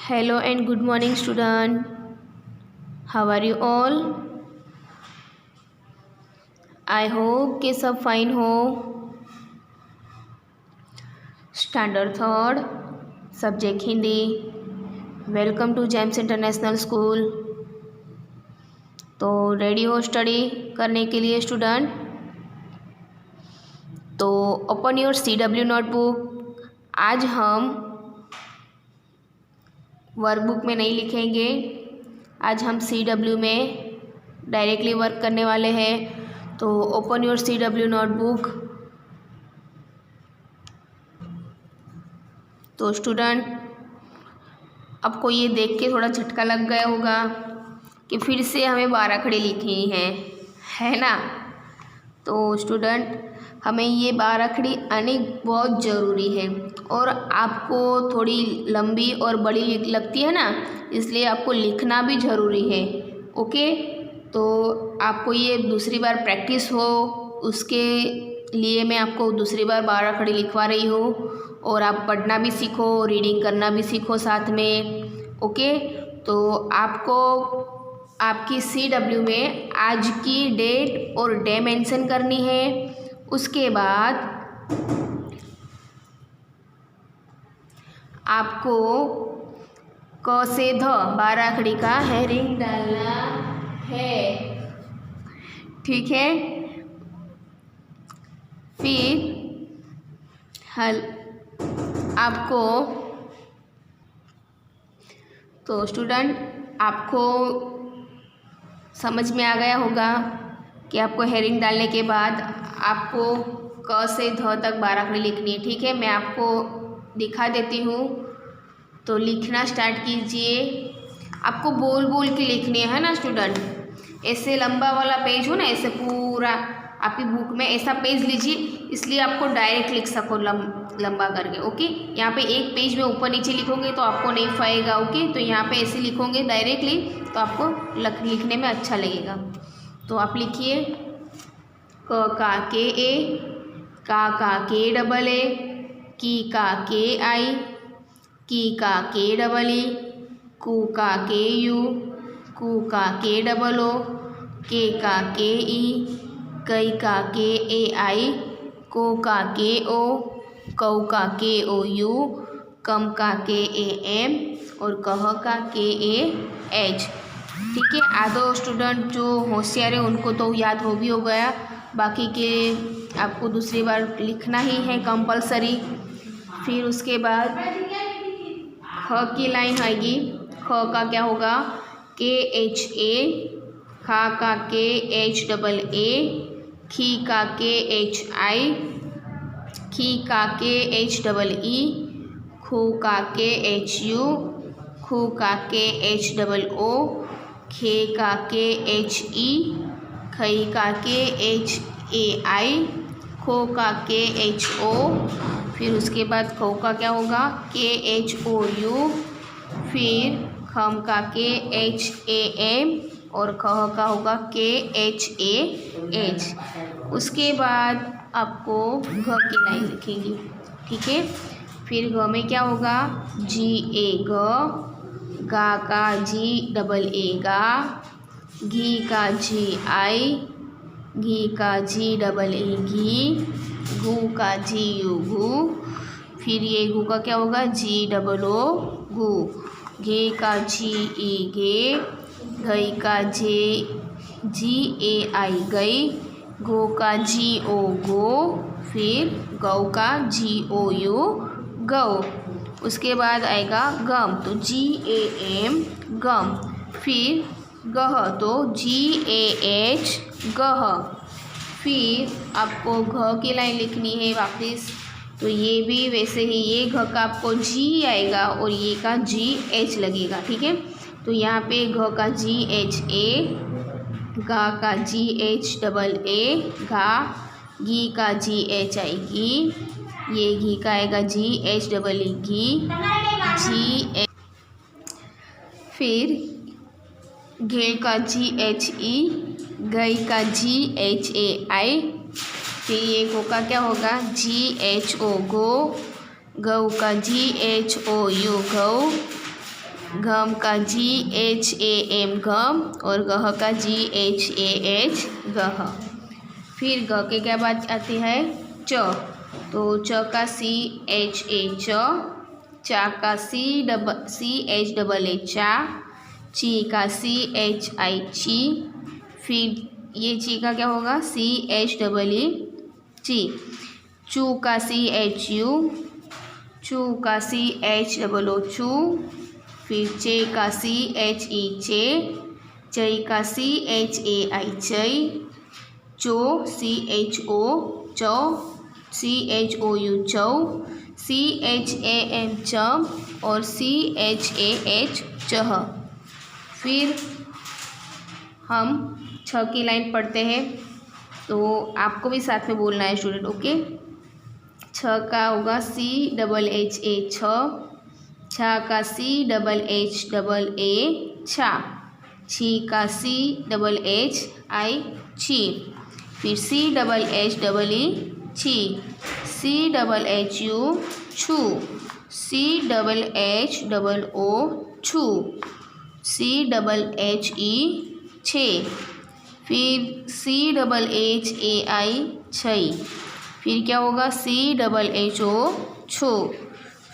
Hello and good morning, student. How are you all? I hope कि सब fine हो. Standard third, subject Hindi. Welcome to James international school. तो ready हो study करने के लिए स्टूडेंट? तो ओपन योर CW नोटबुक. आज हम वर्कबुक में नहीं लिखेंगे. आज हम CW में डायरेक्टली वर्क करने वाले हैं. तो ओपन योर CW नोटबुक. तो स्टूडेंट, आपको ये देख के थोड़ा झटका लग गया होगा कि फिर से हमें 12 खड़ी लिखनी है ना. तो स्टूडेंट, हमें ये 12 खड़ी आनी बहुत ज़रूरी है और आपको थोड़ी लंबी और बड़ी लगती है ना, इसलिए आपको लिखना भी ज़रूरी है. ओके, तो आपको ये दूसरी बार प्रैक्टिस हो, उसके लिए मैं आपको दूसरी बार 12 खड़ी लिखवा रही हूँ और आप पढ़ना भी सीखो, रीडिंग करना भी सीखो साथ में. ओके, तो आपको आपकी CW में आज की डेट और डे मेंशन करनी है. उसके बाद आपको क से ध 12 खड़ी का हेरिंग डालना है. ठीक है. फिर आपको, तो स्टूडेंट, आपको समझ में आ गया होगा कि आपको हेरिंग डालने के बाद आपको क से ध तक 12 खड़ी लिखनी है. ठीक है, मैं आपको दिखा देती हूँ. तो लिखना स्टार्ट कीजिए. आपको बोल बोल के लिखनी है ना स्टूडेंट. ऐसे लंबा वाला पेज हो ना, ऐसे पूरा आपकी बुक में ऐसा पेज लीजिए, इसलिए आपको डायरेक्ट लिख सको लंबा करके. ओके, यहाँ पे एक पेज में ऊपर नीचे लिखोगे तो आपको नहीं फाएगा. ओके, तो यहाँ पे ऐसे लिखोगे डायरेक्टली तो आपको लिखने में अच्छा लगेगा. तो आप लिखिए क का के ए, का के डबल ए, की का के आई, की का के डबल ई, कू का के यू, कू का के डबल ओ, के का के ई, कई का के ए आई, को का के ओ, कऊ का के ओ यू, कम का के ए एम और कह का के ए एच. ठीक है, आधो स्टूडेंट जो होशियार है उनको तो याद हो भी हो गया, बाकी के आपको दूसरी बार लिखना ही है कंपलसरी. फिर उसके बाद ख की लाइन आएगी. ख का क्या होगा? के एच ए, खा का के एच डबल ए, खी का के एच आई, खी का के एच डबल ई, खू का के एच यू, खू का के एच डबल ओ, खे का के एच ई, खई का के एच ए आई, खो का के एच ओ. फिर उसके बाद खो का क्या होगा? के एच ओ यू. फिर खम का के एच ए एम और खह का होगा के एच ए एच. उसके बाद आपको घ की लाइन लिखेंगी. ठीक है. फिर घ में क्या होगा? जी ए ग, गा का जी डबल ए गा, घी का जी आई, घी का जी डबल ए घी, गू का जी यू गू. फिर ये गू का क्या होगा? जी डबल ओ गू. घे का जी ई घे, गई का जी ए आई गई, गो का जी ओ गो. फिर गौ का जी ओ यू गौ. उसके बाद आएगा गम, तो जी ए एम गम. फिर गह, तो जी ए एच गह. फिर आपको घ की लाइन लिखनी है वापस. तो ये भी वैसे ही, ये घ का आपको जी आएगा और ये का जी एच लगेगा. ठीक है, तो यहाँ पे घ का जी एच ए, गा का जी एच डबल ए गा, घी का जी एच आई घी, ये घी का आएगा जी एच डबल ई घी, जी. फिर घे का जी एच ई, गई का जी एच ए आई. फिर ये गो का क्या होगा? जी एच ओ गो, गऊ का जी एच ओ यू गऊ. घम का GHAM घम और गह का GHAH गह। फिर ग के क्या बात आती है च, तो च का CHA च, चा का CHAA चा, ची का CHI ची, फिर ये ची का क्या होगा CHEE ची, चू का CHU, चू का CHOO चू, फिर चे का CHE चे, चई का CHAI चई, चो CHO चौ, CHOU चौ, CHAM चम और CHAH चह। फिर हम छ की लाइन पढ़ते हैं, तो आपको भी साथ में बोलना है स्टूडेंट, ओके। छ का होगा CHHA छ, छा का CHHA छा, छी का CHHI छी, फिर CHHE छी, CHHU छू, CHHO छू, CHHE छे, फिर CHHAI छई, फिर क्या होगा CHHO छो,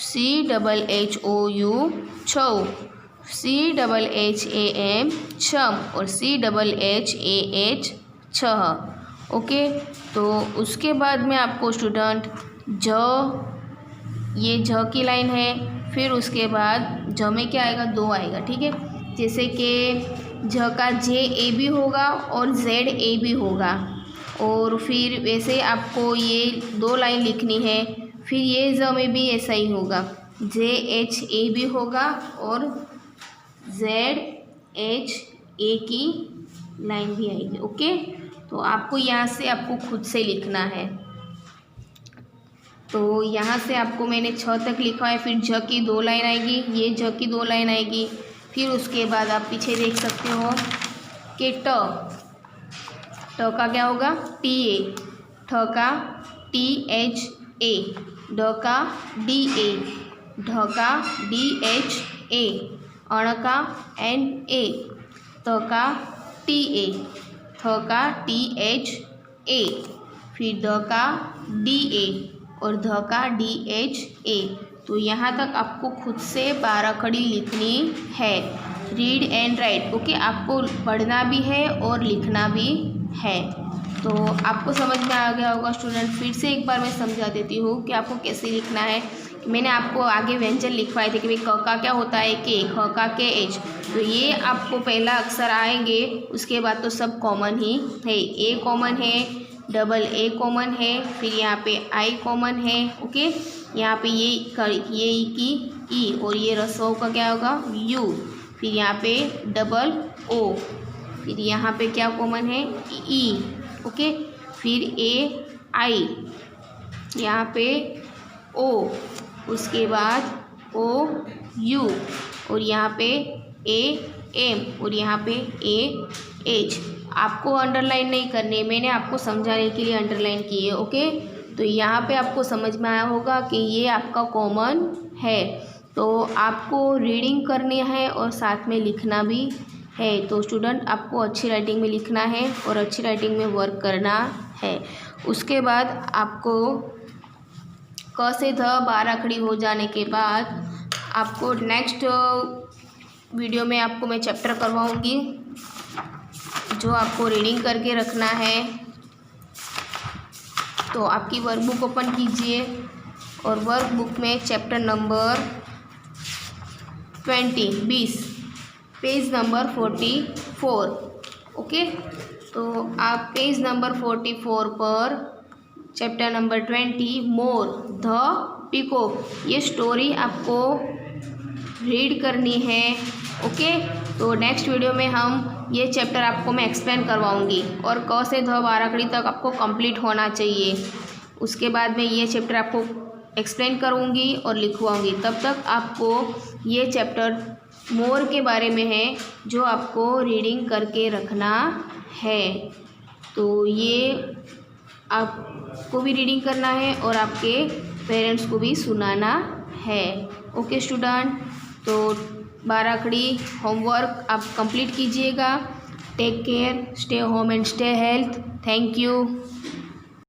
CHHOU छौ, CHHAM छम और CHHAH छह। ओके, तो उसके बाद में आपको स्टूडेंट ये झ की लाइन है, फिर उसके बाद झ में क्या आएगा दो आएगा, ठीक है। जैसे कि झ का JA भी होगा और ZA भी होगा, और फिर वैसे आपको ये दो लाइन लिखनी है। फिर ये ज में भी ऐसा ही होगा, JHA भी होगा और ZHA की लाइन भी आएगी, ओके। तो आपको यहाँ से आपको खुद से लिखना है। तो यहाँ से आपको मैंने छ तक लिखा है, फिर झ की दो लाइन आएगी, ये झ की दो लाइन आएगी, फिर उसके बाद आप पीछे देख सकते हो कि ट का क्या होगा TA, ठ का THA, ड का DA, ढ का DHA, अण का NA, त का TA, थ का THA, फिर द का DA और ध का DHA। तो यहाँ तक आपको खुद से 12 खड़ी लिखनी है, रीड एंड राइट, ओके। आपको पढ़ना भी है और लिखना भी है। तो आपको समझ में आ गया होगा स्टूडेंट। फिर से एक बार मैं समझा देती हूँ कि आपको कैसे लिखना है। मैंने आपको आगे व्यंजन लिखवाए थे कि भाई क का क्या होता है के, ख का के एच, तो ये आपको पहला अक्षर आएंगे, उसके बाद तो सब कॉमन ही है। ए कॉमन है, डबल ए कॉमन है, फिर यहाँ पे आई कॉमन है, ओके। यहाँ पे ये ई की ई और ये रसों का क्या होगा यू, फिर यहाँ पे डबल ओ, फिर यहाँ पे क्या कॉमन है ई, ओके। फिर ए आई, यहाँ पे ओ, उसके बाद ओ यू, और यहाँ पे ए एम, और यहाँ पे ए एच। आपको अंडरलाइन नहीं करनी, मैंने आपको समझाने के लिए अंडरलाइन की है, ओके। तो यहाँ पे आपको समझ में आया होगा कि ये आपका कॉमन है। तो आपको रीडिंग करनी है और साथ में लिखना भी है। तो स्टूडेंट आपको अच्छी राइटिंग में लिखना है और अच्छी राइटिंग में वर्क करना है। उसके बाद आपको क से ध 12 खड़ी हो जाने के बाद आपको नेक्स्ट वीडियो में आपको मैं चैप्टर करवाऊँगी, जो आपको रीडिंग करके रखना है। तो आपकी वर्कबुक ओपन कीजिए और वर्कबुक में chapter number 20 page number 44, okay. तो आप पेज नंबर 44 पर chapter number 20 more the peacock, ये स्टोरी आपको रीड करनी है, ओके। तो नेक्स्ट वीडियो में हम ये चैप्टर आपको मैं एक्सप्लेन करवाऊंगी और क से ध 12 खड़ी तक आपको कंप्लीट होना चाहिए। उसके बाद में ये चैप्टर आपको एक्सप्लेन करूंगी और लिखवाऊंगी। तब तक आपको ये चैप्टर मोर के बारे में है, जो आपको रीडिंग करके रखना है। तो ये आपको भी रीडिंग करना है और आपके पेरेंट्स को भी सुनाना है, ओके स्टूडेंट। तो बाराखड़ी होमवर्क आप कंप्लीट कीजिएगा। Take care, stay home and stay health. Thank you.